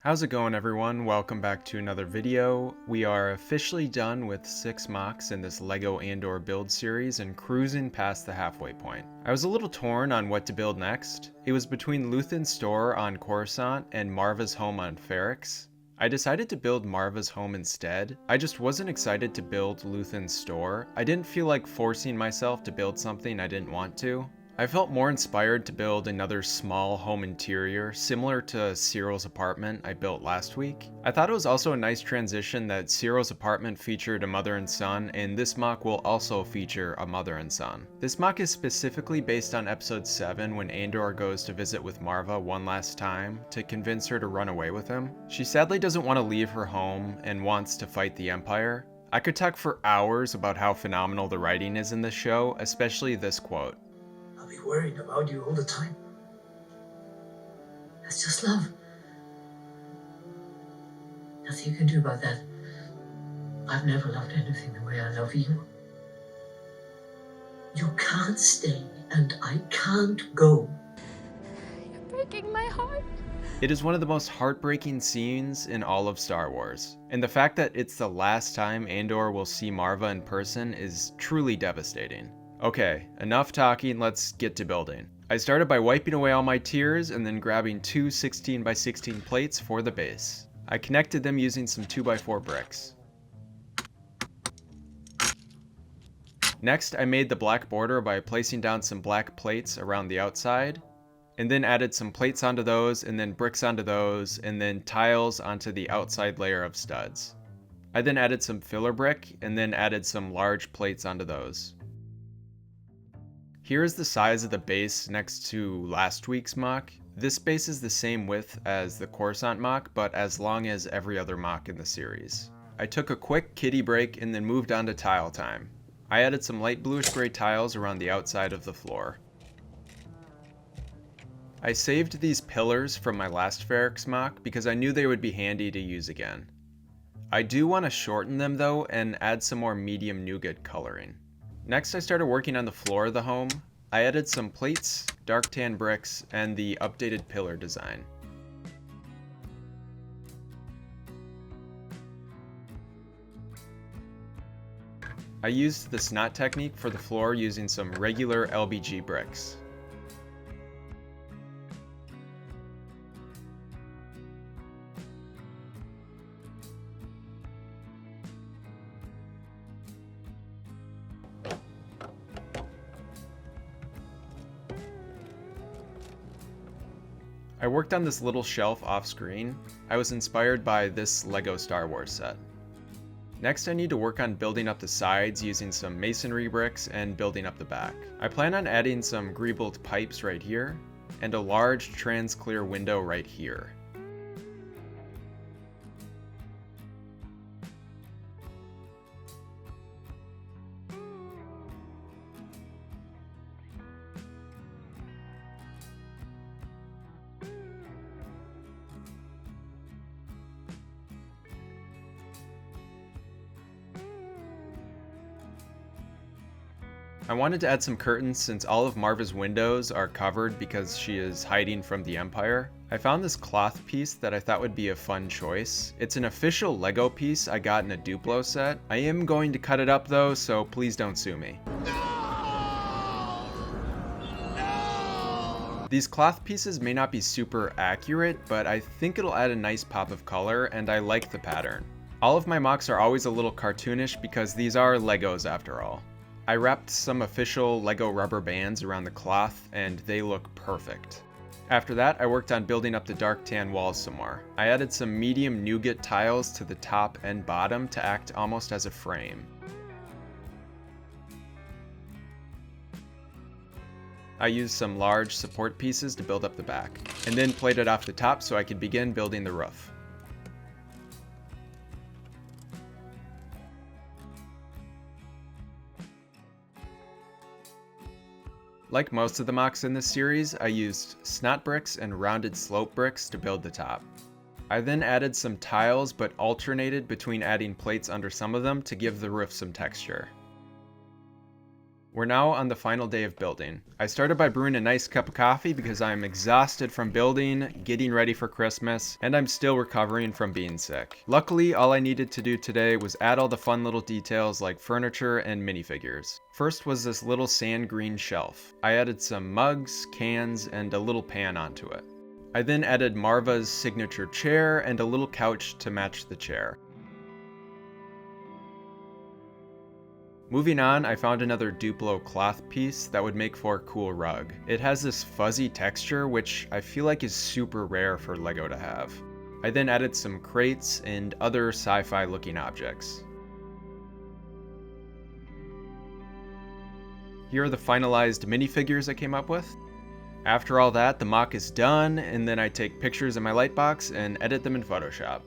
How's it going, everyone? Welcome back to another video. We are officially done with 6 MOCs in this LEGO Andor build series and cruising past the halfway point. I was a little torn on what to build next. It was between Luthen's store on Coruscant and Maarva's home on Ferrix. I decided to build Maarva's home instead. I just wasn't excited to build Luthen's store. I didn't feel like forcing myself to build something I didn't want to. I felt more inspired to build another small home interior, similar to Cyril's apartment I built last week. I thought it was also a nice transition that Cyril's apartment featured a mother and son, and this MOC will also feature a mother and son. This MOC is specifically based on episode 7 when Andor goes to visit with Maarva one last time to convince her to run away with him. She sadly doesn't want to leave her home and wants to fight the Empire. I could talk for hours about how phenomenal the writing is in this show, especially this quote. I'll be worried about you all the time. That's just love. Nothing you can do about that. I've never loved anything the way I love you. You can't stay, and I can't go. You're breaking my heart. It is one of the most heartbreaking scenes in all of Star Wars, and the fact that it's the last time Andor will see Maarva in person is truly devastating. Okay, enough talking, let's get to building. I started by wiping away all my tears and then grabbing two 16x16 plates for the base. I connected them using some 2x4 bricks. Next, I made the black border by placing down some black plates around the outside, and then added some plates onto those, and then bricks onto those, and then tiles onto the outside layer of studs. I then added some filler brick, and then added some large plates onto those. Here is the size of the base next to last week's MOC. This base is the same width as the Coruscant MOC, but as long as every other MOC in the series. I took a quick kitty break and then moved on to tile time. I added some light bluish gray tiles around the outside of the floor. I saved these pillars from my last Ferrix MOC because I knew they would be handy to use again. I do want to shorten them though and add some more medium nougat coloring. Next, I started working on the floor of the home. I added some plates, dark tan bricks, and the updated pillar design. I used the snot technique for the floor using some regular LBG bricks. I worked on this little shelf off screen. I was inspired by this LEGO Star Wars set. Next, I need to work on building up the sides using some masonry bricks and building up the back. I plan on adding some greebled pipes right here and a large trans-clear window right here. I wanted to add some curtains since all of Maarva's windows are covered because she is hiding from the Empire. I found this cloth piece that I thought would be a fun choice. It's an official LEGO piece I got in a Duplo set. I am going to cut it up though, so please don't sue me. These cloth pieces may not be super accurate, but I think it'll add a nice pop of color and I like the pattern. All of my MOCs are always a little cartoonish because these are Legos after all. I wrapped some official LEGO rubber bands around the cloth and they look perfect. After that, I worked on building up the dark tan walls some more. I added some medium nougat tiles to the top and bottom to act almost as a frame. I used some large support pieces to build up the back, and then plated off the top so I could begin building the roof. Like most of the MOCs in this series, I used snot bricks and rounded slope bricks to build the top. I then added some tiles but alternated between adding plates under some of them to give the roof some texture. We're now on the final day of building. I started by brewing a nice cup of coffee because I'm exhausted from building, getting ready for Christmas, and I'm still recovering from being sick. Luckily, all I needed to do today was add all the fun little details like furniture and minifigures. First was this little sand green shelf. I added some mugs, cans, and a little pan onto it. I then added Maarva's signature chair and a little couch to match the chair. Moving on, I found another Duplo cloth piece that would make for a cool rug. It has this fuzzy texture, which I feel like is super rare for LEGO to have. I then added some crates and other sci-fi looking objects. Here are the finalized minifigures I came up with. After all that, the mock is done, and then I take pictures in my Lightbox and edit them in Photoshop.